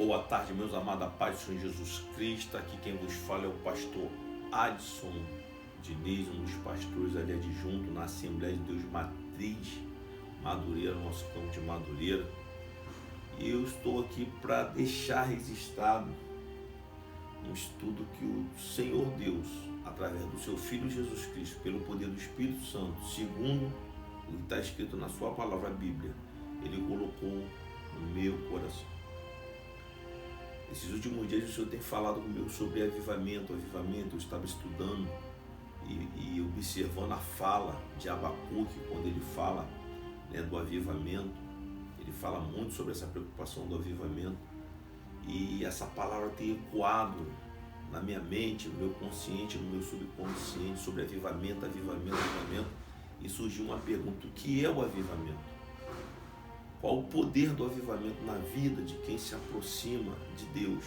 Boa tarde, meus amados, a paz do Senhor Jesus Cristo. Aqui quem vos fala é o pastor Adson Diniz, um dos pastores ali adjunto na Assembleia de Deus Matriz Madureira, nosso campo de Madureira. E eu estou aqui para deixar registrado um estudo que o Senhor Deus, através do seu Filho Jesus Cristo, pelo poder do Espírito Santo, segundo o que está escrito na sua palavra, a Bíblia, Ele colocou no meu coração. Esses últimos dias o Senhor tem falado comigo sobre avivamento. Eu estava estudando e observando a fala de Abacuque, quando ele fala, do avivamento. Ele fala muito sobre essa preocupação do avivamento. E essa palavra tem ecoado na minha mente, no meu consciente, no meu subconsciente, sobre avivamento. E surgiu uma pergunta: o que é o avivamento? Qual o poder do avivamento na vida de quem se aproxima de Deus?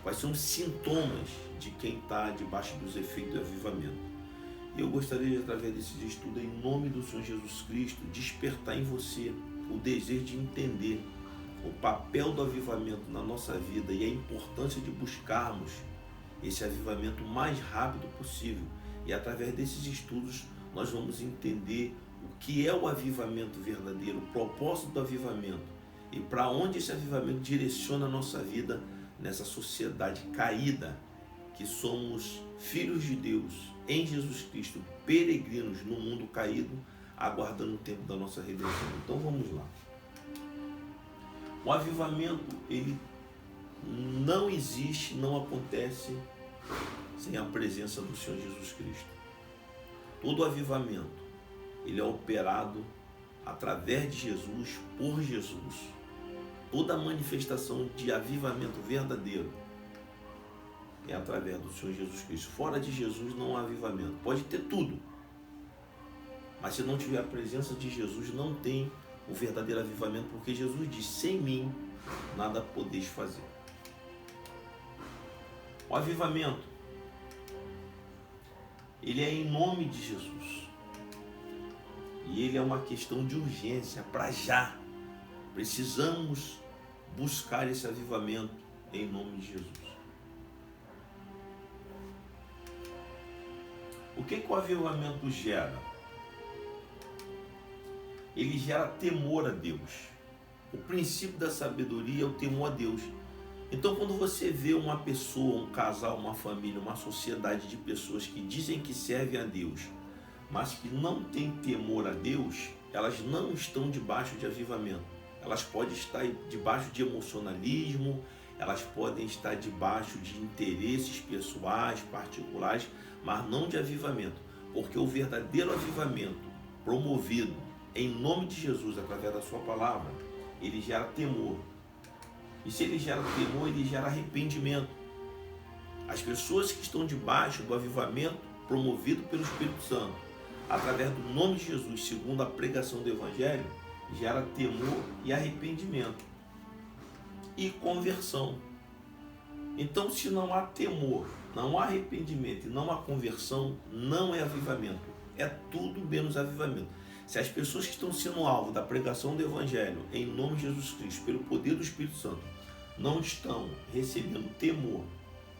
Quais são os sintomas de quem está debaixo dos efeitos do avivamento? E eu gostaria de, através desses estudos, em nome do Senhor Jesus Cristo, despertar em você o desejo de entender o papel do avivamento na nossa vida e a importância de buscarmos esse avivamento o mais rápido possível. E através desses estudos nós vamos entender o que é o avivamento verdadeiro, o propósito do avivamento e para onde esse avivamento direciona a nossa vida nessa sociedade caída, que somos filhos de Deus em Jesus Cristo, peregrinos no mundo caído, aguardando o tempo da nossa redenção. Então vamos lá. O avivamento, ele não existe, não acontece sem a presença do Senhor Jesus Cristo. Todo avivamento, ele é operado através de Jesus, por Jesus. Toda manifestação de avivamento verdadeiro é através do Senhor Jesus Cristo. Fora de Jesus não há avivamento. Pode ter tudo, mas se não tiver a presença de Jesus, não tem o verdadeiro avivamento, porque Jesus diz: sem mim nada podeis fazer. O avivamento, ele é em nome de Jesus. E ele é uma questão de urgência, para já. Precisamos buscar esse avivamento em nome de Jesus. O que o avivamento gera? Ele gera temor a Deus. O princípio da sabedoria é o temor a Deus. Então, quando você vê uma pessoa, um casal, uma família, uma sociedade de pessoas que dizem que servem a Deus, mas que não têm temor a Deus, elas não estão debaixo de avivamento. Elas podem estar debaixo de emocionalismo, elas podem estar debaixo de interesses pessoais, particulares, mas não de avivamento. Porque o verdadeiro avivamento, promovido em nome de Jesus, através da sua palavra, ele gera temor. E se ele gera temor, ele gera arrependimento. As pessoas que estão debaixo do avivamento promovido pelo Espírito Santo, através do nome de Jesus, segundo a pregação do Evangelho, gera temor e arrependimento e conversão. Então, se não há temor, não há arrependimento e não há conversão, não é avivamento. É tudo menos avivamento. Se as pessoas que estão sendo alvo da pregação do Evangelho, em nome de Jesus Cristo, pelo poder do Espírito Santo, não estão recebendo temor,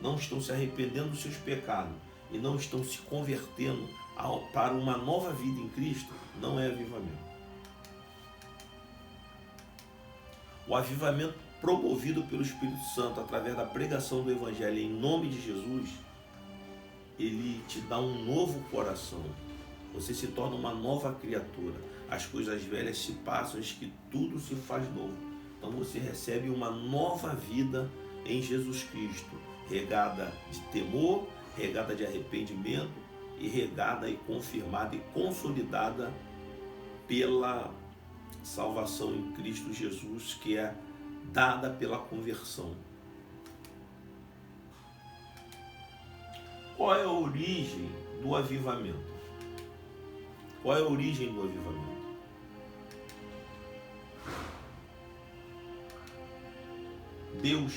não estão se arrependendo dos seus pecados e não estão se convertendo para uma nova vida em Cristo, não é avivamento. O avivamento promovido pelo Espírito Santo através da pregação do Evangelho em nome de Jesus, ele te dá um novo coração. Você se torna uma nova criatura. As coisas velhas se passam, eis que tudo se faz novo. Então você recebe uma nova vida em Jesus Cristo, regada de temor, regada de arrependimento, e regada e confirmada e consolidada pela salvação em Cristo Jesus, que é dada pela conversão. Qual é a origem do avivamento? Qual é a origem do avivamento? Deus.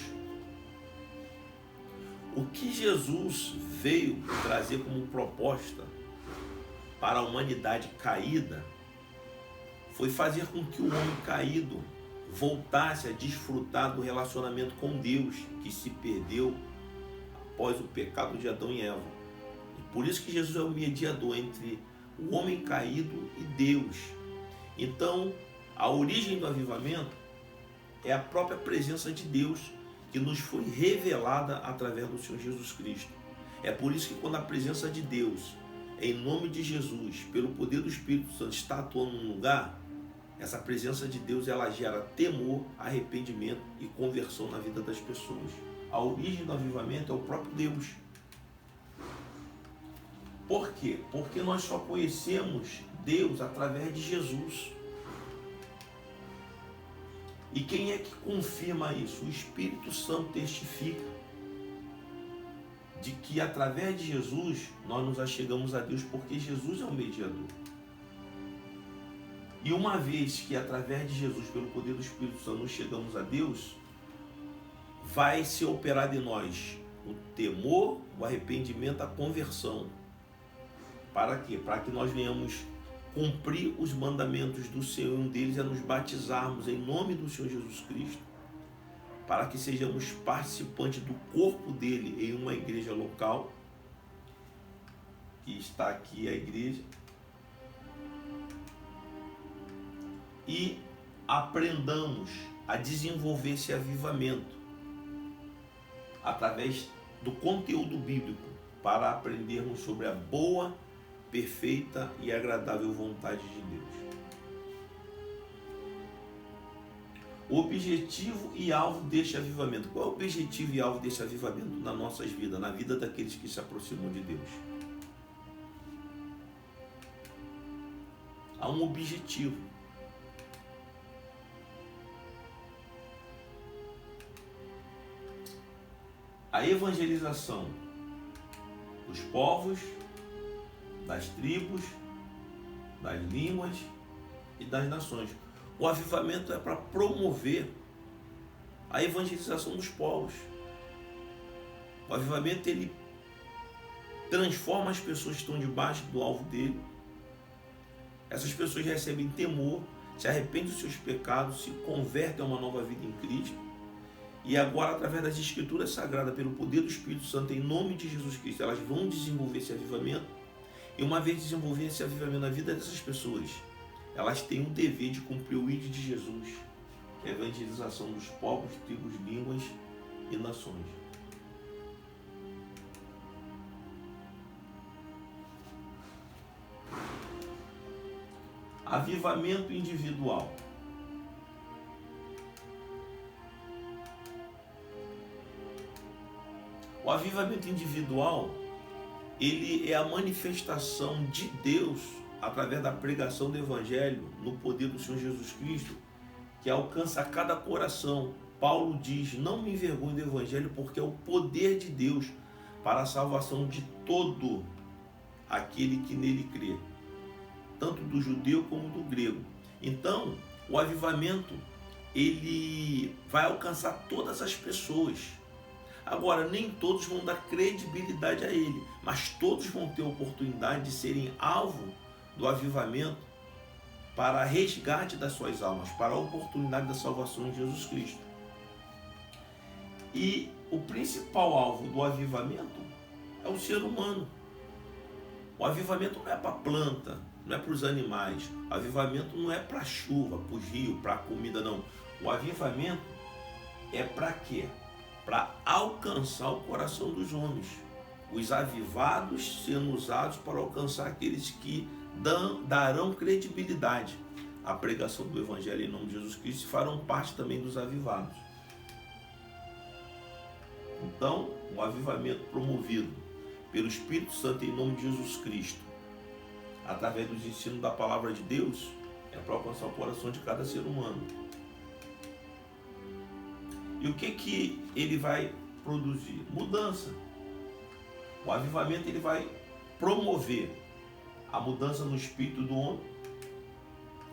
O que Jesus veio trazer como proposta para a humanidade caída foi fazer com que o homem caído voltasse a desfrutar do relacionamento com Deus, que se perdeu após o pecado de Adão e Eva. E por isso que Jesus é o mediador entre o homem caído e Deus. Então, a origem do avivamento é a própria presença de Deus que nos foi revelada através do Senhor Jesus Cristo. É por isso que quando a presença de Deus, em nome de Jesus, pelo poder do Espírito Santo, está atuando num lugar, essa presença de Deus, ela gera temor, arrependimento e conversão na vida das pessoas. A origem do avivamento é o próprio Deus. Por quê? Porque nós só conhecemos Deus através de Jesus. E quem é que confirma isso? O Espírito Santo testifica de que através de Jesus nós nos achegamos a Deus, porque Jesus é o mediador. E uma vez que através de Jesus, pelo poder do Espírito Santo, nos chegamos a Deus, vai se operar de nós o temor, o arrependimento, a conversão. Para quê? Para que nós venhamos cumprir os mandamentos do Senhor. Um deles é nos batizarmos em nome do Senhor Jesus Cristo, para que sejamos participantes do corpo dele em uma igreja local, que está aqui a igreja, e aprendamos a desenvolver esse avivamento através do conteúdo bíblico, para aprendermos sobre a boa, perfeita e agradável vontade de Deus. O objetivo e alvo deste avivamento. Qual é o objetivo e alvo deste avivamento nas nossas vidas, na vida daqueles que se aproximam de Deus? Há um objetivo. A evangelização dos povos, das tribos, das línguas e das nações. O avivamento é para promover a evangelização dos povos. O avivamento, ele transforma as pessoas que estão debaixo do alvo dele. Essas pessoas recebem temor, se arrependem dos seus pecados, se convertem a uma nova vida em Cristo. E agora, através das Escrituras Sagradas, pelo poder do Espírito Santo, em nome de Jesus Cristo, elas vão desenvolver esse avivamento. E uma vez desenvolver esse avivamento na vida dessas pessoas, elas têm o dever de cumprir o ID de Jesus, que é a evangelização dos povos, tribos, línguas e nações. Avivamento individual. O avivamento individual, ele é a manifestação de Deus através da pregação do Evangelho, no poder do Senhor Jesus Cristo, que alcança cada coração. Paulo diz: não me envergonhe do Evangelho, porque é o poder de Deus para a salvação de todo aquele que nele crê, tanto do judeu como do grego. Então, o avivamento, ele vai alcançar todas as pessoas. Agora, nem todos vão dar credibilidade a ele, mas todos vão ter a oportunidade de serem alvo do avivamento para resgate das suas almas, para a oportunidade da salvação em Jesus Cristo. E o principal alvo do avivamento é o ser humano. O avivamento não é para a planta, não é para os animais. O avivamento não é para a chuva, para o rio, para a comida, não. O avivamento é para quê? Para alcançar o coração dos homens. Os avivados sendo usados para alcançar aqueles que darão credibilidade à pregação do Evangelho em nome de Jesus Cristo e farão parte também dos avivados. Então, um avivamento promovido pelo Espírito Santo em nome de Jesus Cristo, através dos ensinos da palavra de Deus, é para alcançar o coração de cada ser humano. E o que ele vai produzir? Mudança. O avivamento, ele vai promover a mudança no espírito do homem,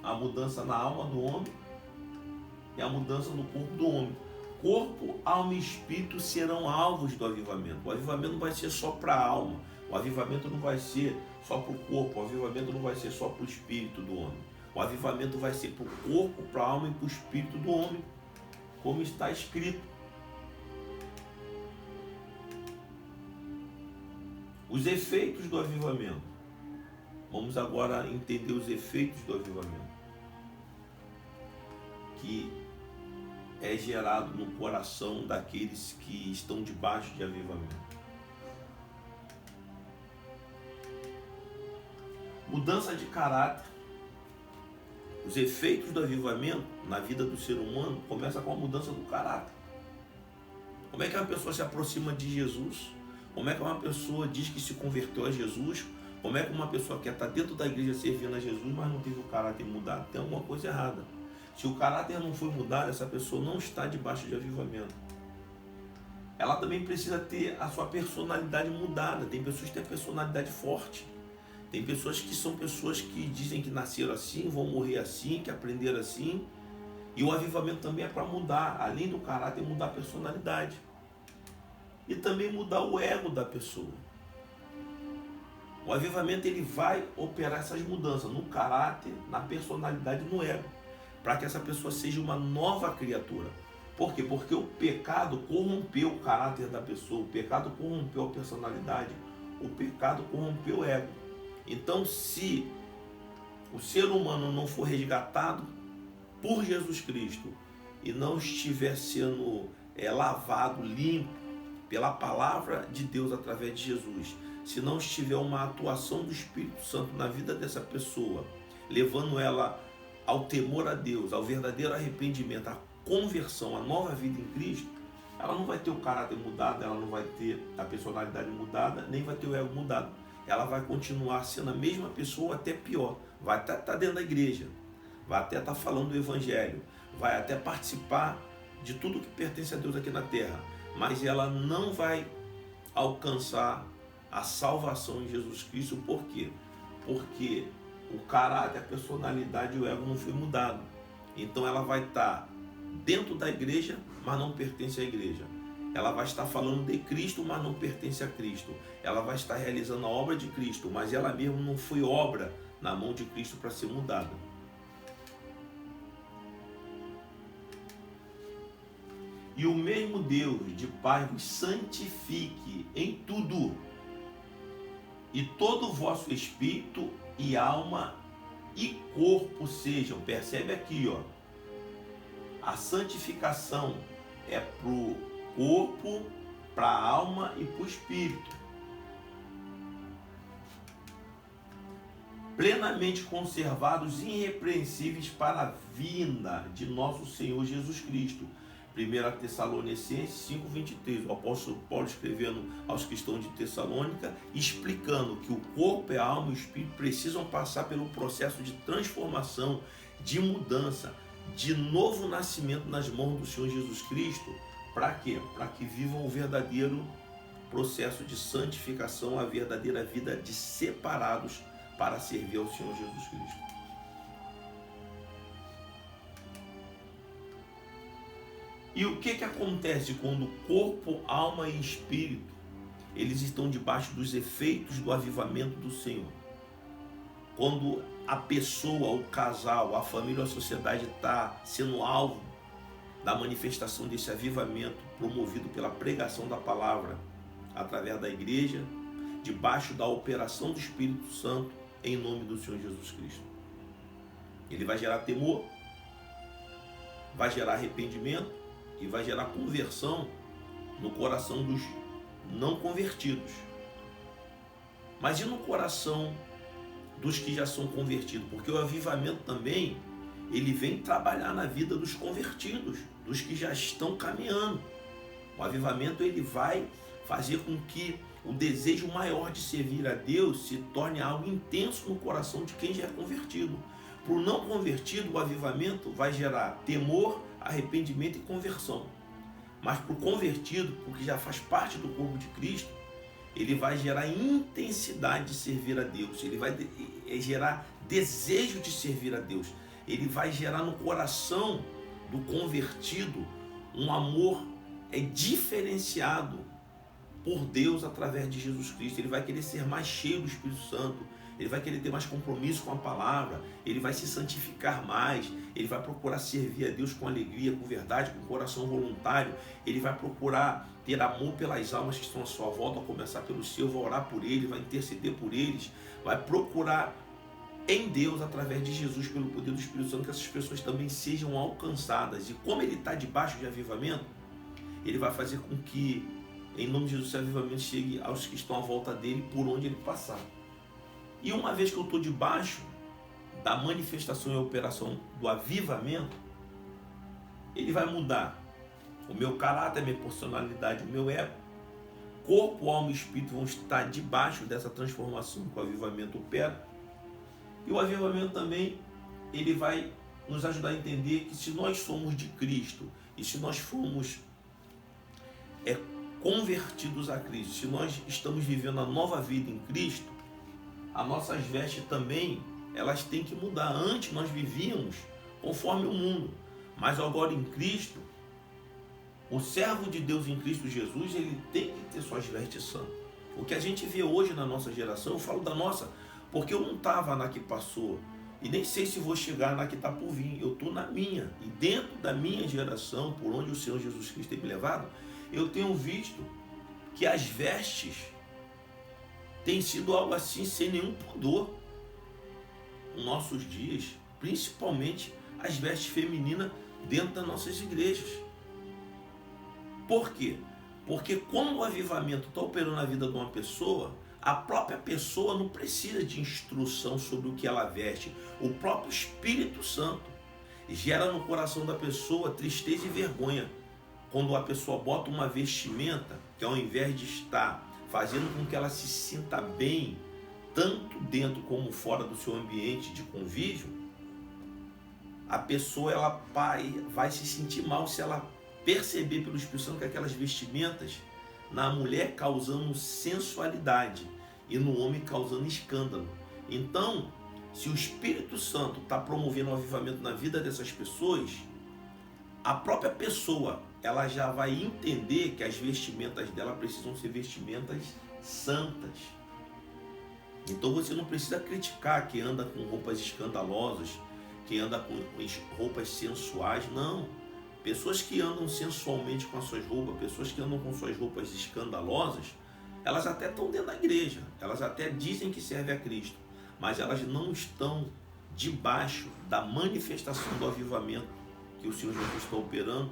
a mudança na alma do homem e a mudança no corpo do homem. Corpo, alma e espírito serão alvos do avivamento. O avivamento não vai ser só para a alma, o avivamento não vai ser só para o corpo, o avivamento não vai ser só para o espírito do homem. O avivamento vai ser para o corpo, para a alma e para o espírito do homem, como está escrito. Os efeitos do avivamento. Vamos agora entender os efeitos do avivamento, que é gerado no coração daqueles que estão debaixo de avivamento. Mudança de caráter. Os efeitos do avivamento na vida do ser humano começam com a mudança do caráter. Como é que uma pessoa se aproxima de Jesus? Como é que uma pessoa diz que se converteu a Jesus? Como é que uma pessoa quer estar dentro da igreja servindo a Jesus, mas não teve o caráter mudado? Tem alguma coisa errada. Se o caráter não foi mudado, essa pessoa não está debaixo de avivamento. Ela também precisa ter a sua personalidade mudada. Tem pessoas que têm personalidade forte. Tem pessoas que são pessoas que dizem que nasceram assim, vão morrer assim, que aprenderam assim. E o avivamento também é para mudar, além do caráter, mudar a personalidade. E também mudar o ego da pessoa. O avivamento ele vai operar essas mudanças no caráter, na personalidade e no ego, para que essa pessoa seja uma nova criatura. Por quê? Porque o pecado corrompeu o caráter da pessoa, o pecado corrompeu a personalidade, o pecado corrompeu o ego. Então, se o ser humano não for resgatado por Jesus Cristo e não estiver sendo lavado, limpo pela palavra de Deus através de Jesus, se não estiver uma atuação do Espírito Santo na vida dessa pessoa, levando ela ao temor a Deus, ao verdadeiro arrependimento, à conversão, à nova vida em Cristo, ela não vai ter o caráter mudado, ela não vai ter a personalidade mudada, nem vai ter o ego mudado. Ela vai continuar sendo a mesma pessoa, até pior. Vai até estar dentro da igreja, vai até estar falando do Evangelho, vai até participar de tudo que pertence a Deus aqui na terra, mas ela não vai alcançar a salvação em Jesus Cristo. Por quê? Porque o caráter, a personalidade e o ego não foi mudado. Então ela vai estar dentro da igreja, mas não pertence à igreja. Ela vai estar falando de Cristo, mas não pertence a Cristo. Ela vai estar realizando a obra de Cristo, mas ela mesma não foi obra na mão de Cristo para ser mudada. E o mesmo Deus de paz vos santifique em tudo, e todo o vosso espírito e alma e corpo sejam. Percebe aqui, ó. A santificação é para o corpo, para a alma e para o espírito. Plenamente conservados, irrepreensíveis para a vinda de nosso Senhor Jesus Cristo. 1 Tessalonicenses 5,23, o apóstolo Paulo escrevendo aos que estão de Tessalônica, explicando que o corpo, a alma e o espírito precisam passar pelo processo de transformação, de mudança, de novo nascimento nas mãos do Senhor Jesus Cristo. Para quê? Para que vivam o verdadeiro processo de santificação, a verdadeira vida de separados para servir ao Senhor Jesus Cristo. E o que acontece quando corpo, alma e espírito eles estão debaixo dos efeitos do avivamento do Senhor? Quando a pessoa, o casal, a família, a sociedade está sendo alvo da manifestação desse avivamento promovido pela pregação da palavra através da igreja, debaixo da operação do Espírito Santo em nome do Senhor Jesus Cristo. Ele vai gerar temor, vai gerar arrependimento e vai gerar conversão no coração dos não convertidos. Mas e no coração dos que já são convertidos? Porque o avivamento também, ele vem trabalhar na vida dos convertidos, dos que já estão caminhando. O avivamento ele vai fazer com que o desejo maior de servir a Deus se torne algo intenso no coração de quem já é convertido. Para o não convertido, o avivamento vai gerar temor, arrependimento e conversão. Mas para o convertido, porque já faz parte do corpo de Cristo, ele vai gerar intensidade de servir a Deus, ele vai gerar desejo de servir a Deus, ele vai gerar no coração do convertido um amor diferenciado por Deus através de Jesus Cristo. Ele vai querer ser mais cheio do Espírito Santo, ele vai querer ter mais compromisso com a palavra, ele vai se santificar mais, ele vai procurar servir a Deus com alegria, com verdade, com coração voluntário, ele vai procurar ter amor pelas almas que estão à sua volta, a começar pelo seu, vai orar por ele, vai interceder por eles, vai procurar em Deus, através de Jesus, pelo poder do Espírito Santo, que essas pessoas também sejam alcançadas. E como ele está debaixo de avivamento, ele vai fazer com que, em nome de Jesus, esse avivamento chegue aos que estão à volta dele, por onde ele passar. E uma vez que eu estou debaixo da manifestação e operação do avivamento, ele vai mudar o meu caráter, a minha personalidade, o meu ego. Corpo, alma e espírito vão estar debaixo dessa transformação que o avivamento opera. E o avivamento também, ele vai nos ajudar a entender que se nós somos de Cristo e se nós fomos convertidos a Cristo, se nós estamos vivendo a nova vida em Cristo, as nossas vestes também, elas têm que mudar. Antes nós vivíamos conforme o mundo, mas agora em Cristo, o servo de Deus em Cristo Jesus, ele tem que ter suas vestes santas. O que a gente vê hoje na nossa geração, eu falo da nossa, porque eu não estava na que passou, e nem sei se vou chegar na que está por vir, eu estou na minha, e dentro da minha geração, por onde o Senhor Jesus Cristo tem me levado, eu tenho visto que as vestes têm sido algo assim, sem nenhum pudor, nos nossos dias, principalmente as vestes femininas dentro das nossas igrejas. Por quê? Porque quando o avivamento está operando na vida de uma pessoa, a própria pessoa não precisa de instrução sobre o que ela veste. O próprio Espírito Santo gera no coração da pessoa tristeza e vergonha. Quando a pessoa bota uma vestimenta que, ao invés de estar fazendo com que ela se sinta bem, tanto dentro como fora do seu ambiente de convívio, a pessoa ela vai se sentir mal se ela perceber pelo Espírito Santo que aquelas vestimentas, na mulher causando sensualidade e no homem causando escândalo. Então, se o Espírito Santo está promovendo o avivamento na vida dessas pessoas, a própria pessoa ela já vai entender que as vestimentas dela precisam ser vestimentas santas. Então você não precisa criticar quem anda com roupas escandalosas, quem anda com roupas sensuais, não. Pessoas que andam sensualmente com as suas roupas, pessoas que andam com suas roupas escandalosas, elas até estão dentro da igreja, elas até dizem que servem a Cristo, mas elas não estão debaixo da manifestação do avivamento que o Senhor Jesus está operando.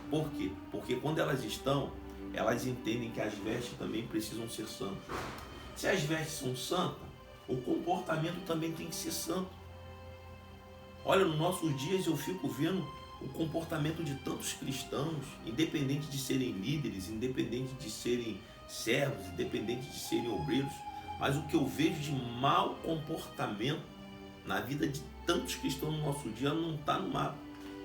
Por quê? Porque quando elas estão, elas entendem que as vestes também precisam ser santas. Se as vestes são santas, o comportamento também tem que ser santo. Olha, nos nossos dias eu fico vendo o comportamento de tantos cristãos, independente de serem líderes, independente de serem servos, independente de serem obreiros, mas o que eu vejo de mau comportamento na vida de tantos cristãos no nosso dia não está no mapa.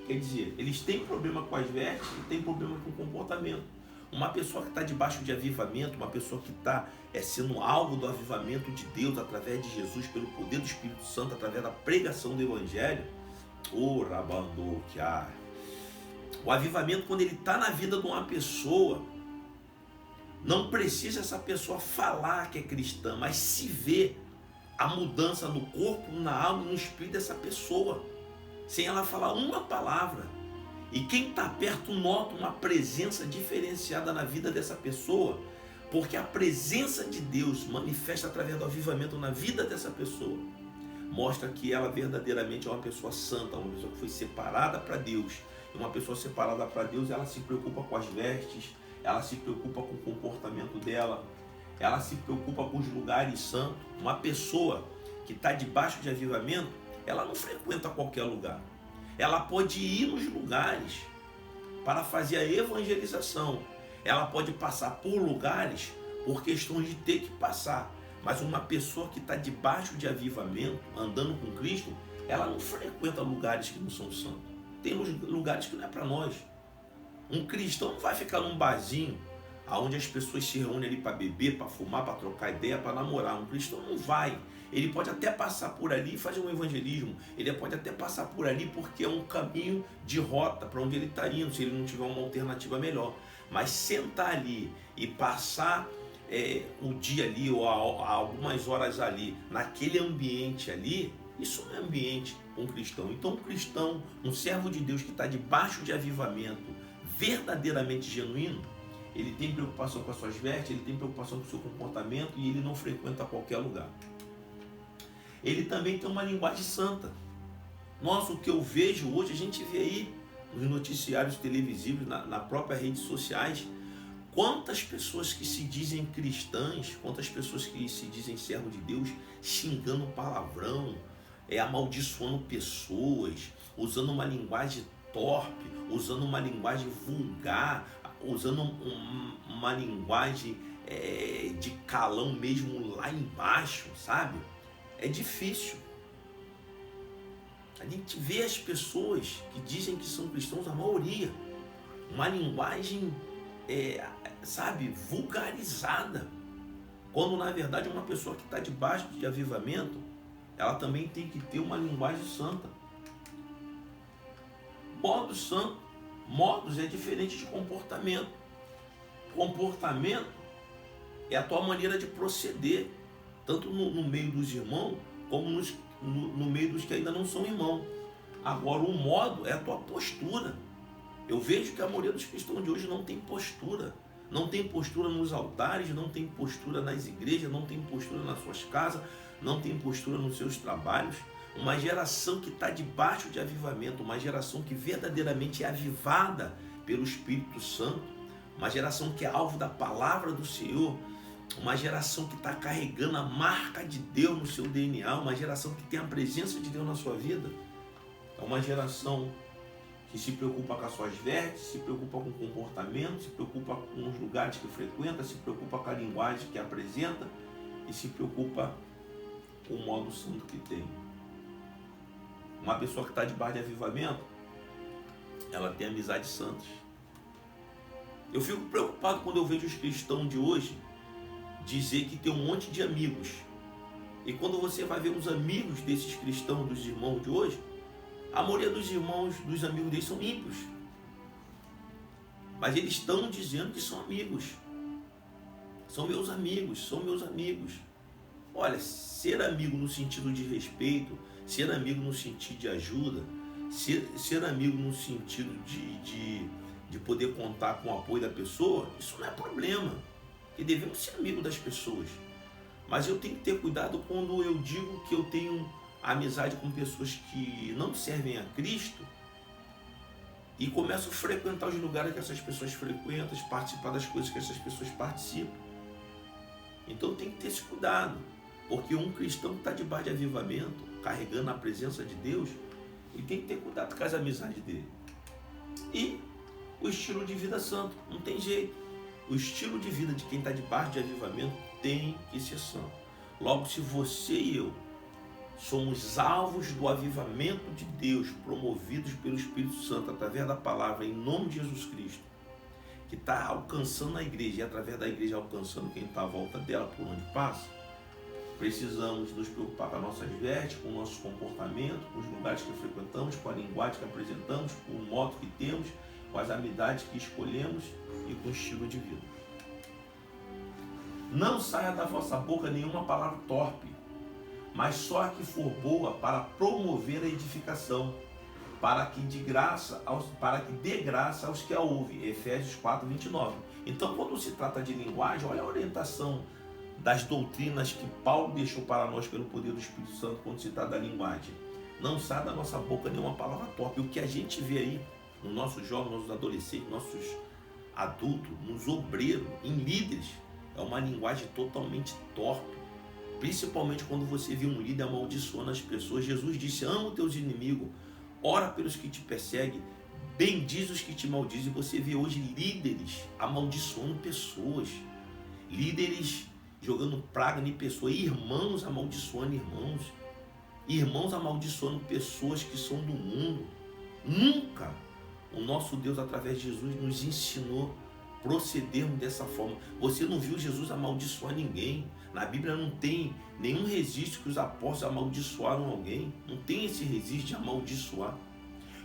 Quer dizer, eles têm problema com as vestes e têm problema com o comportamento. Uma pessoa que está debaixo de avivamento, uma pessoa que está sendo alvo do avivamento de Deus através de Jesus, pelo poder do Espírito Santo, através da pregação do Evangelho, o avivamento, quando ele está na vida de uma pessoa, não precisa essa pessoa falar que é cristã, mas se vê a mudança no corpo, na alma e no espírito dessa pessoa, sem ela falar uma palavra. E quem está perto nota uma presença diferenciada na vida dessa pessoa, porque a presença de Deus manifesta através do avivamento na vida dessa pessoa, mostra que ela verdadeiramente é uma pessoa santa, uma pessoa que foi separada para Deus. E uma pessoa separada para Deus, ela se preocupa com as vestes, ela se preocupa com o comportamento dela, ela se preocupa com os lugares santos. Uma pessoa que está debaixo de avivamento, ela não frequenta qualquer lugar. Ela pode ir nos lugares para fazer a evangelização. Ela pode passar por lugares por questões de ter que passar. Mas uma pessoa que está debaixo de avivamento, andando com Cristo, ela não frequenta lugares que não são santos. Tem lugares que não é para nós. Um cristão não vai ficar num barzinho onde as pessoas se reúnem ali para beber, para fumar, para trocar ideia, para namorar. Um cristão não vai. Ele pode até passar por ali e fazer um evangelismo. Ele pode até passar por ali porque é um caminho de rota para onde ele está indo, se ele não tiver uma alternativa melhor. Mas sentar ali e passar o dia ali ou há algumas horas ali, naquele ambiente ali, isso não é ambiente para um cristão. Então, um cristão, um servo de Deus que está debaixo de avivamento verdadeiramente genuíno, ele tem preocupação com as suas vestes, ele tem preocupação com o seu comportamento e ele não frequenta qualquer lugar. Ele também tem uma linguagem santa. Nossa, o que eu vejo hoje, a gente vê aí nos noticiários televisivos, na própria redes sociais, quantas pessoas que se dizem cristãs, quantas pessoas que se dizem servo de Deus, xingando palavrão, amaldiçoando pessoas, usando uma linguagem torpe, usando uma linguagem vulgar, usando uma linguagem de calão mesmo lá embaixo, sabe? É difícil. A gente vê as pessoas que dizem que são cristãos, a maioria, uma linguagem, sabe, vulgarizada. Quando na verdade uma pessoa que está debaixo de avivamento, ela também tem que ter uma linguagem santa. Modos santo, modos é diferente de comportamento. Comportamento é a tua maneira de proceder, tanto no meio dos irmãos, como no meio dos que ainda não são irmãos. Agora, o modo é a tua postura. Eu vejo que a maioria dos cristãos de hoje não tem postura. Não tem postura nos altares, não tem postura nas igrejas, não tem postura nas suas casas, não tem postura nos seus trabalhos. Uma geração que está debaixo de avivamento, uma geração que verdadeiramente é avivada pelo Espírito Santo, uma geração que é alvo da palavra do Senhor, uma geração que está carregando a marca de Deus no seu DNA, uma geração que tem a presença de Deus na sua vida. É uma geração que se preocupa com as suas vestes, se preocupa com o comportamento, se preocupa com os lugares que frequenta, se preocupa com a linguagem que apresenta e se preocupa com o modo santo que tem. Uma pessoa que está debaixo de avivamento, ela tem amizades santas. Eu fico preocupado quando eu vejo os cristãos de hoje dizer que tem um monte de amigos. E quando você vai ver os amigos desses cristãos, dos irmãos de hoje, a maioria dos irmãos, dos amigos deles são ímpios. Mas eles estão dizendo que são amigos. São meus amigos, são meus amigos. Olha, ser amigo no sentido de respeito, ser amigo no sentido de ajuda, ser amigo no sentido de poder contar com o apoio da pessoa, isso não é problema. E devemos ser amigos das pessoas. Mas eu tenho que ter cuidado quando eu digo que eu tenho amizade com pessoas que não servem a Cristo e começo a frequentar os lugares que essas pessoas frequentam, participar das coisas que essas pessoas participam. Então tem que ter esse cuidado, porque um cristão que está debaixo de avivamento, carregando a presença de Deus, ele tem que ter cuidado com as amizades dele. E o estilo de vida santo, não tem jeito. O estilo de vida de quem está debaixo de avivamento tem que ser santo. Logo, se você e eu somos alvos do avivamento de Deus, promovidos pelo Espírito Santo, através da palavra, em nome de Jesus Cristo, que está alcançando a igreja e através da igreja alcançando quem está à volta dela, por onde passa, precisamos nos preocupar com as nossas vestes, com o nosso comportamento, com os lugares que frequentamos, com a linguagem que apresentamos, com o modo que temos, com as amizades que escolhemos e com o estilo de vida. Não saia da vossa boca nenhuma palavra torpe, mas só a que for boa para promover a edificação, para que dê graça aos que a ouvem. Efésios 4:29. Então, quando se trata de linguagem, olha a orientação das doutrinas que Paulo deixou para nós pelo poder do Espírito Santo quando se trata da linguagem. Não sai da nossa boca nenhuma palavra torpe. O que a gente vê aí nos nossos jovens, nossos adolescentes, nossos adultos, nos obreiros, em líderes, é uma linguagem totalmente torpe. Principalmente quando você vê um líder amaldiçoando as pessoas. Jesus disse: ama os teus inimigos, ora pelos que te perseguem, bendiz os que te maldizem. Você vê hoje líderes amaldiçoando pessoas, líderes jogando praga em pessoas, irmãos amaldiçoando irmãos, irmãos amaldiçoando pessoas que são do mundo. Nunca o nosso Deus, através de Jesus, nos ensinou a procedermos dessa forma. Você não viu Jesus amaldiçoar ninguém. Na Bíblia não tem nenhum registro que os apóstolos amaldiçoaram alguém. Não tem esse registro de amaldiçoar.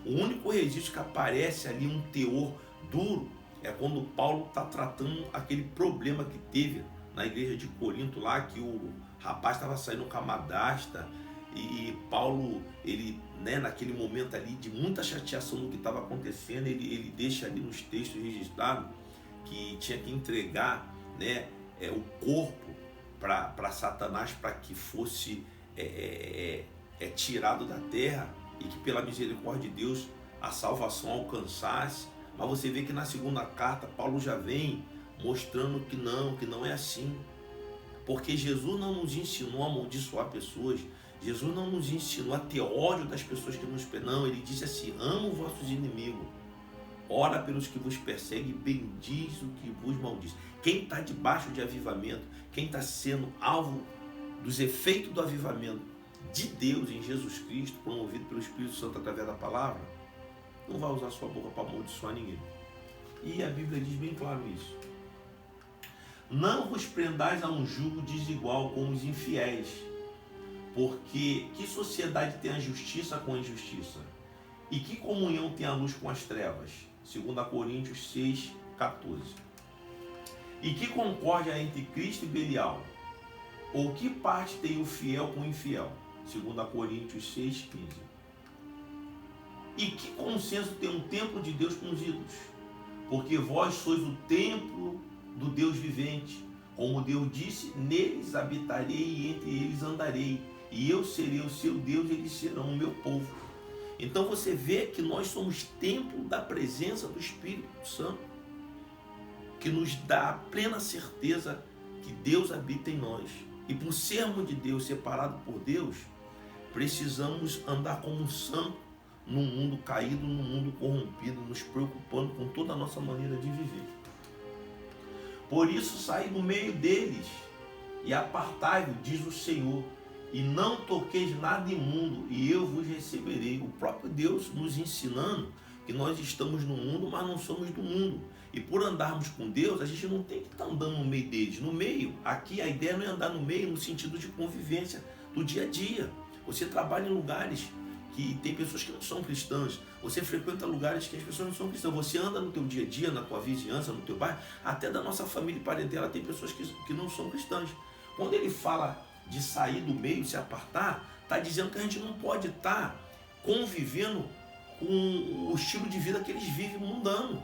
O único registro que aparece ali, um teor duro, é quando Paulo está tratando aquele problema que teve na igreja de Corinto lá, que o rapaz estava saindo com a madrasta, e Paulo, ele, né, naquele momento ali de muita chateação do que estava acontecendo, ele deixa ali nos textos registrados que tinha que entregar, né, o corpo para Satanás, para que fosse tirado da terra, e que pela misericórdia de Deus a salvação alcançasse. Mas você vê que na segunda carta Paulo já vem mostrando que não é assim, porque Jesus não nos ensinou a amaldiçoar pessoas, Jesus não nos ensinou a ter ódio das pessoas que nos perseguem. Não, ele disse assim: ama os vossos inimigos, ora pelos que vos perseguem, bendiz o que vos maldiz. Quem está debaixo de avivamento, quem está sendo alvo dos efeitos do avivamento de Deus em Jesus Cristo, promovido pelo Espírito Santo através da palavra, não vai usar sua boca para amaldiçoar ninguém. E a Bíblia diz bem claro isso. Não vos prendais a um jugo desigual com os infiéis, porque que sociedade tem a justiça com a injustiça? E que comunhão tem a luz com as trevas? 2 Coríntios 6, 14. E que concórdia entre Cristo e Belial? Ou que parte tem o fiel com o infiel? 2 Coríntios 6, 15. E que consenso tem o templo de Deus com os ídolos? Porque vós sois o templo do Deus vivente. Como Deus disse, neles habitarei e entre eles andarei. E eu serei o seu Deus e eles serão o meu povo. Então você vê que nós somos templo da presença do Espírito Santo, que nos dá a plena certeza que Deus habita em nós. E por sermos de Deus, separados por Deus, precisamos andar como um santo num mundo caído, num mundo corrompido, nos preocupando com toda a nossa maneira de viver. Por isso saí do meio deles e apartai-vos, diz o Senhor, e não toqueis nada imundo, e eu vos receberei. O próprio Deus nos ensinando que nós estamos no mundo, mas não somos do mundo. E por andarmos com Deus, a gente não tem que estar andando no meio deles. No meio, aqui a ideia não é andar no meio no sentido de convivência do dia a dia. Você trabalha em lugares que tem pessoas que não são cristãs. Você frequenta lugares que as pessoas não são cristãs. Você anda no teu dia a dia, na tua vizinhança, no teu bairro. Até da nossa família e parentela tem pessoas que não são cristãs. Quando ele fala de sair do meio, se apartar, está dizendo que a gente não pode estar convivendo com o estilo de vida que eles vivem mundano.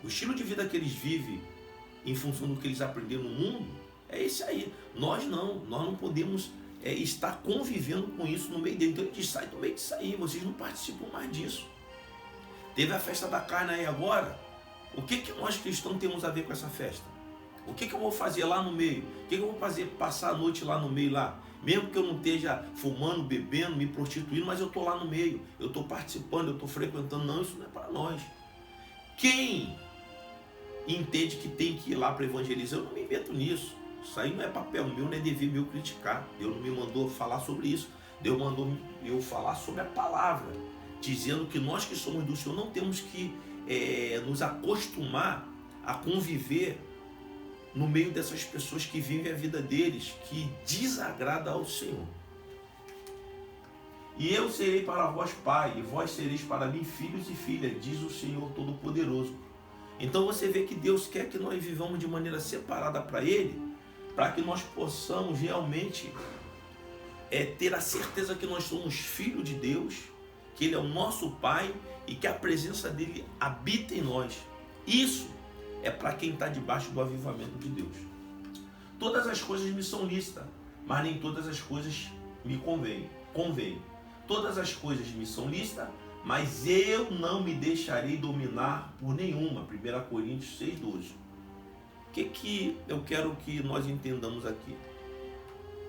O estilo de vida que eles vivem em função do que eles aprenderam no mundo é esse aí. Nós não podemos estar convivendo com isso no meio dele. Então ele diz: sai do meio disso aí, vocês não participam mais disso. Teve a festa da carne aí agora. O que nós cristãos temos a ver com essa festa? O que eu vou fazer lá no meio? O que eu vou fazer? Passar a noite lá no meio lá? Mesmo que eu não esteja fumando, bebendo, me prostituindo, mas eu estou lá no meio, eu estou participando, eu estou frequentando. Não, isso não é para nós. Quem entende que tem que ir lá para evangelizar, eu não me meto nisso. Isso aí não é papel meu, não é dever meu criticar. Deus não me mandou falar sobre isso. Deus mandou eu falar sobre a palavra, dizendo que nós que somos do Senhor não temos que nos acostumar a conviver no meio dessas pessoas que vivem a vida deles, que desagrada ao Senhor. E eu serei para vós pai, e vós sereis para mim filhos e filhas, diz o Senhor Todo-Poderoso. Então você vê que Deus quer que nós vivamos de maneira separada para Ele, para que nós possamos realmente ter a certeza que nós somos filhos de Deus, que Ele é o nosso Pai e que a presença dEle habita em nós. Isso é para quem está debaixo do avivamento de Deus. Todas as coisas me são lícitas, mas nem todas as coisas me convêm. Todas as coisas me são lícitas, mas eu não me deixarei dominar por nenhuma. 1 Coríntios 6,12. O que eu quero que nós entendamos aqui?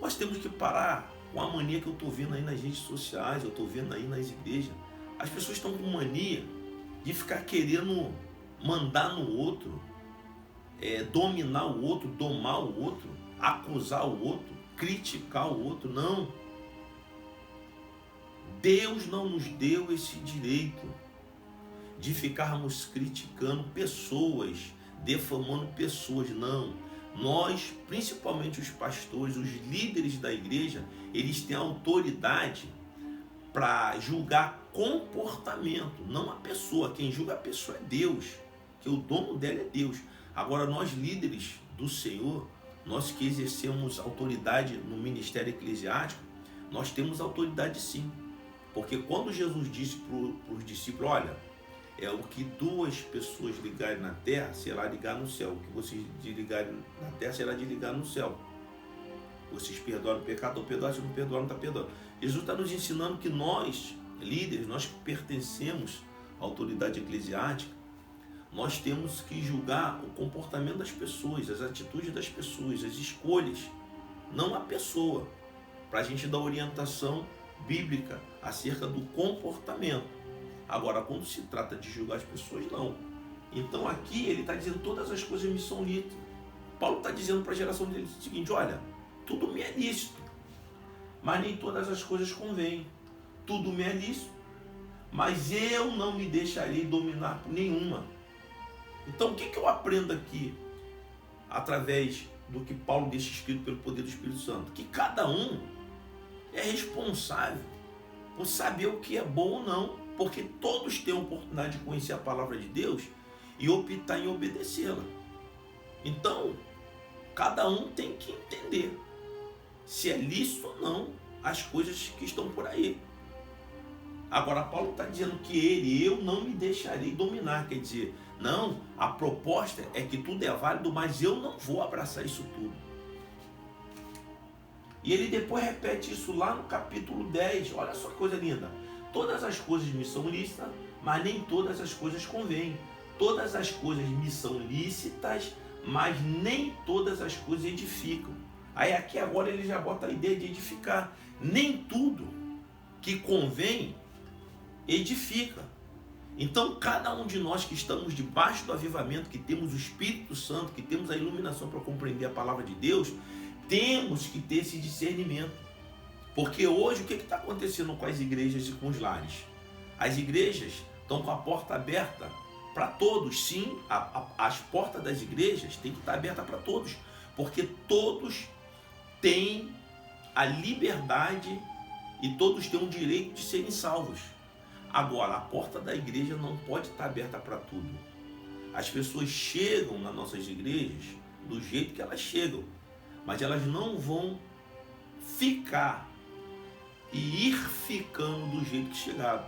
Nós temos que parar com a mania que eu estou vendo aí nas redes sociais, eu estou vendo aí nas igrejas. As pessoas estão com mania de ficar querendo mandar no outro, dominar o outro, domar o outro, acusar o outro, criticar o outro. Não. Deus não nos deu esse direito de ficarmos criticando pessoas, defamando pessoas. Não. Nós, principalmente os pastores, os líderes da igreja, eles têm autoridade para julgar comportamento, não a pessoa. Quem julga a pessoa é Deus, que o dono dela é Deus. Agora, nós líderes do Senhor, nós que exercemos autoridade no ministério eclesiástico, nós temos autoridade sim. Porque quando Jesus disse para os discípulos, olha, o que duas pessoas ligarem na terra, será ligar no céu. O que vocês ligarem na terra, será de ligar no céu. Vocês perdoaram o pecado, ou perdoaram, se não perdoaram, não está perdoando. Jesus está nos ensinando que nós, líderes, nós que pertencemos à autoridade eclesiástica, nós temos que julgar o comportamento das pessoas, as atitudes das pessoas, as escolhas, não a pessoa, para a gente dar orientação bíblica acerca do comportamento. Agora, quando se trata de julgar as pessoas, não. Então aqui ele está dizendo todas as coisas me são lícitas. Paulo está dizendo para a geração dele o seguinte, olha, tudo me é lícito, mas nem todas as coisas convêm. Tudo me é lícito, mas eu não me deixarei dominar por nenhuma. Então o que eu aprendo aqui, através do que Paulo deixa escrito pelo poder do Espírito Santo? Que cada um é responsável por saber o que é bom ou não, porque todos têm a oportunidade de conhecer a palavra de Deus e optar em obedecê-la. Então, cada um tem que entender se é lícito ou não as coisas que estão por aí. Agora, Paulo está dizendo que eu não me deixarei dominar, quer dizer, não, a proposta é que tudo é válido, mas eu não vou abraçar isso tudo. E ele depois repete isso lá no capítulo 10, olha só que coisa linda. Todas as coisas me são lícitas, mas nem todas as coisas convêm. Todas as coisas me são lícitas, mas nem todas as coisas edificam. Aí aqui agora ele já bota a ideia de edificar. Nem tudo que convém edifica. Então cada um de nós que estamos debaixo do avivamento, que temos o Espírito Santo, que temos a iluminação para compreender a palavra de Deus, temos que ter esse discernimento. Porque hoje o que está acontecendo com as igrejas e com os lares? As igrejas estão com a porta aberta para todos. Sim, as portas das igrejas têm que estar abertas para todos, porque todos têm a liberdade e todos têm o direito de serem salvos. Agora, a porta da igreja não pode estar aberta para tudo. As pessoas chegam nas nossas igrejas do jeito que elas chegam, mas elas não vão ficar e ir ficando do jeito que chegaram.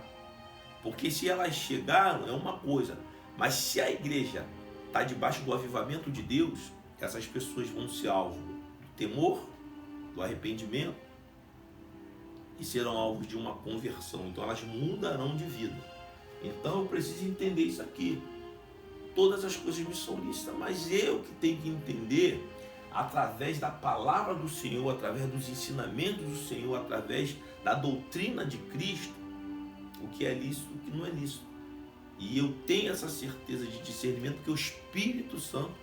Porque se elas chegaram é uma coisa, mas se a igreja está debaixo do avivamento de Deus, essas pessoas vão ser alvo do temor, do arrependimento e serão alvos de uma conversão. Então elas mudarão de vida. Então eu preciso entender isso aqui. Todas as coisas me são lícitas, mas eu que tenho que entender através da palavra do Senhor, através dos ensinamentos do Senhor, através da doutrina de Cristo, o que é lícito e o que não é lícito. E eu tenho essa certeza de discernimento que o Espírito Santo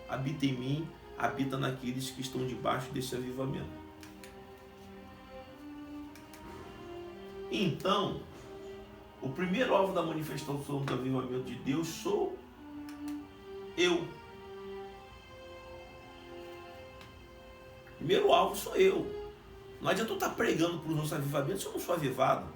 habita em mim, habita naqueles que estão debaixo desse avivamento. Então, o primeiro alvo da manifestação do avivamento de Deus sou eu. Primeiro alvo sou eu. Não adianta eu estar pregando para os nossos avivamentos se eu não sou avivado.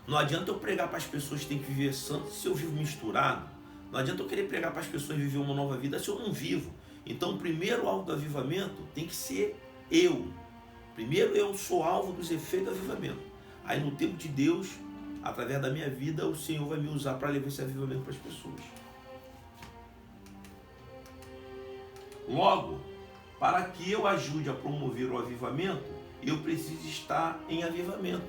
Não adianta eu pregar para as pessoas que têm que viver santo se eu vivo misturado. Não adianta eu querer pregar para as pessoas viver uma nova vida se eu não vivo. Então o primeiro alvo do avivamento tem que ser eu. Primeiro eu sou alvo dos efeitos do avivamento. Aí no tempo de Deus, através da minha vida, o Senhor vai me usar para levar esse avivamento para as pessoas. Logo, para que eu ajude a promover o avivamento, eu preciso estar em avivamento.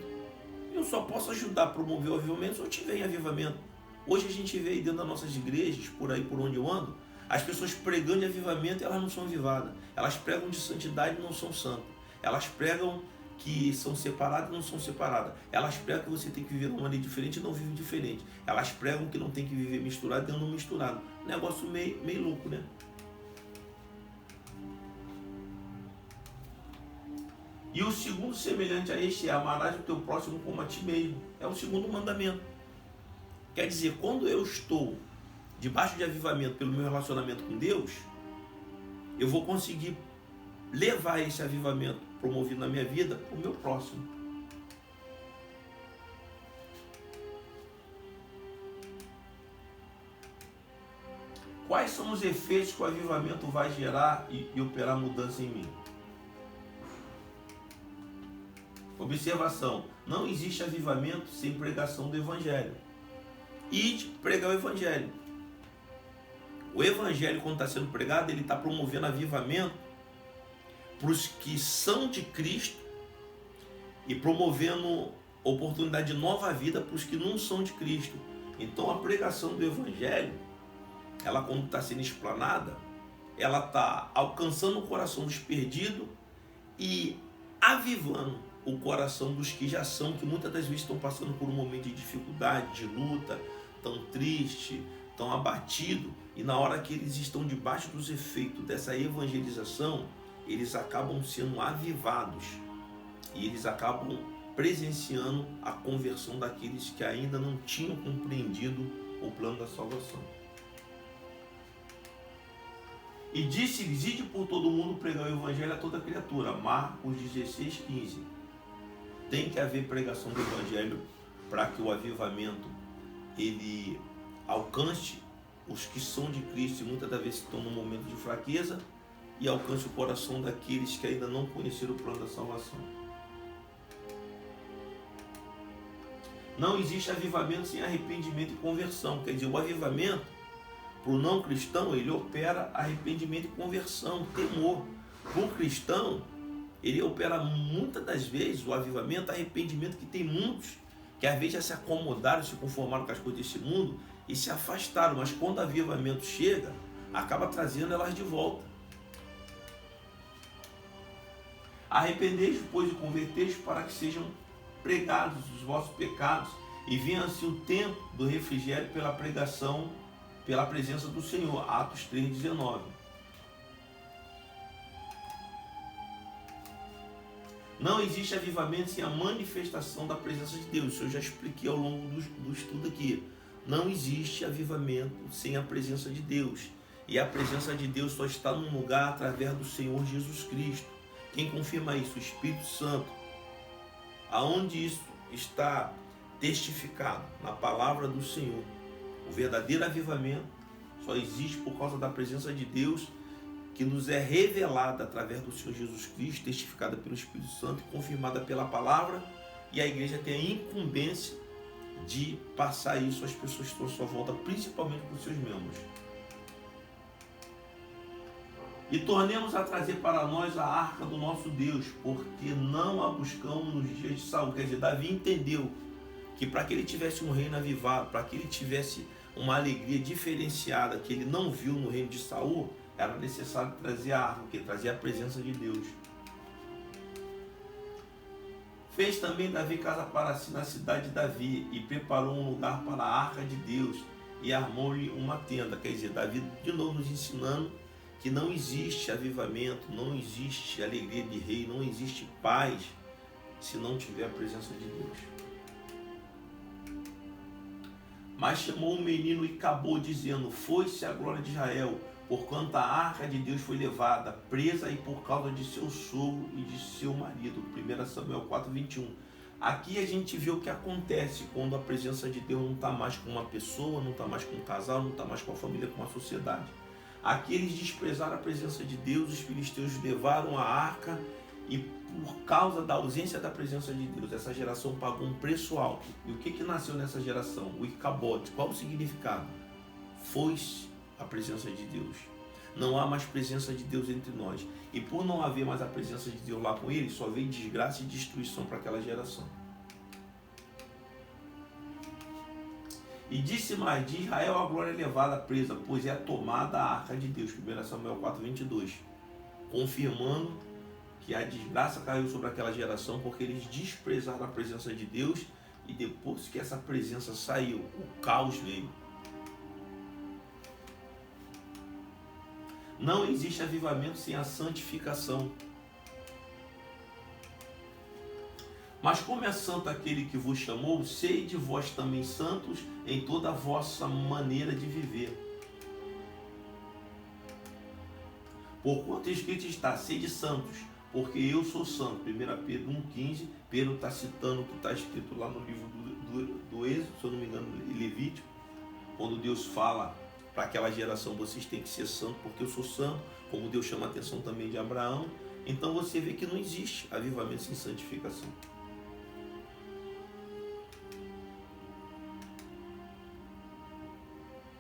Eu só posso ajudar a promover o avivamento se eu estiver em avivamento. Hoje a gente vê aí dentro das nossas igrejas, por aí por onde eu ando, as pessoas pregando de avivamento e elas não são avivadas. Elas pregam de santidade e não são santas. Elas pregam que são separadas e não são separadas. Elas pregam que você tem que viver de uma maneira diferente e não vive diferente. Elas pregam que não tem que viver misturado e não misturado. Negócio meio louco, né? E o segundo semelhante a este é: amarás o teu próximo como a ti mesmo. É o segundo mandamento. Quer dizer, quando eu estou debaixo de avivamento pelo meu relacionamento com Deus, eu vou conseguir levar esse avivamento promovido na minha vida para o meu próximo. Quais são os efeitos que o avivamento vai gerar e operar mudança em mim? Observação: não existe avivamento sem pregação do Evangelho. Ide pregar o Evangelho. O Evangelho, quando está sendo pregado, ele está promovendo avivamento para os que são de Cristo e promovendo oportunidade de nova vida para os que não são de Cristo. Então a pregação do Evangelho, ela quando está sendo explanada, ela está alcançando o coração dos perdidos e avivando o coração dos que já são, que muitas das vezes estão passando por um momento de dificuldade, de luta, tão triste, tão abatido, e na hora que eles estão debaixo dos efeitos dessa evangelização, eles acabam sendo avivados e eles acabam presenciando a conversão daqueles que ainda não tinham compreendido o plano da salvação. E disse-lhes: ide por todo mundo pregar o Evangelho a toda criatura. Marcos 16:15. Tem que haver pregação do Evangelho para que o avivamento ele alcance os que são de Cristo e muitas das vezes estão num momento de fraqueza, e alcance o coração daqueles que ainda não conheceram o plano da salvação. Não existe avivamento sem arrependimento e conversão. Quer dizer, o avivamento, para o não cristão, ele opera arrependimento e conversão, temor. Para o cristão, ele opera muitas das vezes o avivamento, arrependimento, que tem muitos que às vezes já se acomodaram, se conformaram com as coisas desse mundo e se afastaram, mas quando o avivamento chega, acaba trazendo elas de volta. Arrependei-vos, pois, e convertei-vos para que sejam pregados os vossos pecados, e venha assim o tempo do refrigério pela pregação, pela presença do Senhor. Atos 3:19. Não existe avivamento sem a manifestação da presença de Deus. Isso eu já expliquei ao longo do estudo aqui. Não existe avivamento sem a presença de Deus. E a presença de Deus só está num lugar através do Senhor Jesus Cristo. Quem confirma isso? O Espírito Santo. Aonde isso está testificado? Na palavra do Senhor. O verdadeiro avivamento só existe por causa da presença de Deus, que nos é revelada através do Senhor Jesus Cristo, testificada pelo Espírito Santo e confirmada pela palavra, e a igreja tem a incumbência de passar isso às pessoas que estão à sua volta, principalmente para os seus membros. E tornemos a trazer para nós a arca do nosso Deus, porque não a buscamos nos dias de Saul. Quer dizer, Davi entendeu que para que ele tivesse um reino avivado, para que ele tivesse uma alegria diferenciada que ele não viu no reino de Saul, era necessário trazer a arca, que trazia a presença de Deus. Fez também Davi casa para si na cidade de Davi, e preparou um lugar para a arca de Deus, e armou-lhe uma tenda. Quer dizer, Davi de novo nos ensinando que não existe avivamento, não existe alegria de rei, não existe paz se não tiver a presença de Deus. Mas chamou o menino e acabou dizendo: foi-se a glória de Israel, porquanto a arca de Deus foi levada, presa aí por causa de seu sogro e de seu marido. 1 Samuel 4:21. Aqui a gente vê o que acontece quando a presença de Deus não está mais com uma pessoa, não está mais com um casal, não está mais com a família, com a sociedade. Aqui eles desprezaram a presença de Deus, os filisteus levaram a arca, e por causa da ausência da presença de Deus, essa geração pagou um preço alto. E o que nasceu nessa geração? O Icabote. Qual o significado? Foi-se a presença de Deus. Não há mais presença de Deus entre nós. E por não haver mais a presença de Deus lá com eles, só veio desgraça e destruição para aquela geração. E disse mais: de Israel a glória elevada presa, pois é tomada a arca de Deus. 1 Samuel 4:22. Confirmando que a desgraça caiu sobre aquela geração porque eles desprezaram a presença de Deus, e depois que essa presença saiu, o caos veio. Não existe avivamento sem a santificação. Mas como é santo aquele que vos chamou, sede vós também santos em toda a vossa maneira de viver. Porquanto escrito está: sede santos, porque eu sou santo. 1 Pedro 1,15. Pedro está citando o que está escrito lá no livro do Êxodo, se eu não me engano, Levítico, quando Deus fala para aquela geração vocês têm que ser santo, porque eu sou santo, como Deus chama a atenção também de Abraão. Então você vê que não existe avivamento sem santificação.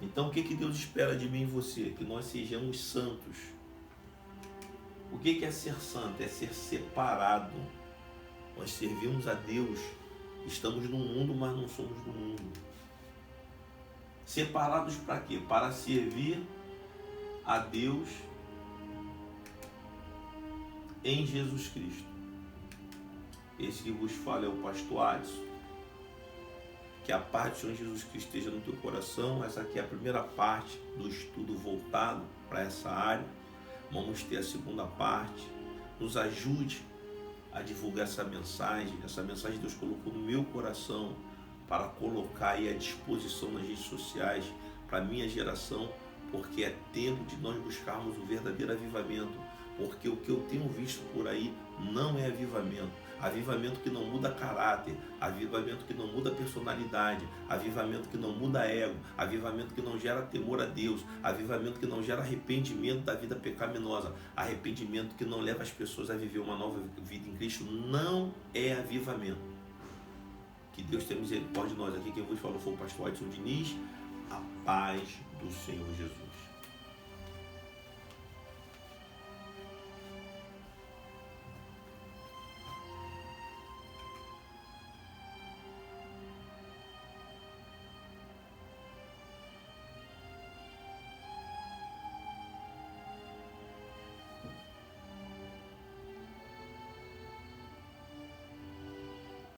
Então o que Deus espera de mim e você? Que nós sejamos santos. O que é ser santo? É ser separado. Nós servimos a Deus, estamos no mundo, mas não somos do mundo. Separados para quê? Para servir a Deus em Jesus Cristo. Esse que vos fala é o pastor Adson. Que a paz do Senhor Jesus Cristo esteja no teu coração. Essa aqui é a primeira parte do estudo voltado para essa área. Vamos ter a segunda parte. Nos ajude a divulgar essa mensagem. Essa mensagem Deus colocou no meu coração para colocar aí à disposição nas redes sociais para a minha geração, porque é tempo de nós buscarmos o verdadeiro avivamento, porque o que eu tenho visto por aí não é avivamento. Avivamento que não muda caráter, avivamento que não muda personalidade, avivamento que não muda ego, avivamento que não gera temor a Deus, avivamento que não gera arrependimento da vida pecaminosa, arrependimento que não leva as pessoas a viver uma nova vida em Cristo, não é avivamento. Que Deus tenha misericórdia de nós. Aqui quem vos falou foi o pastor Adson Diniz. A paz do Senhor Jesus.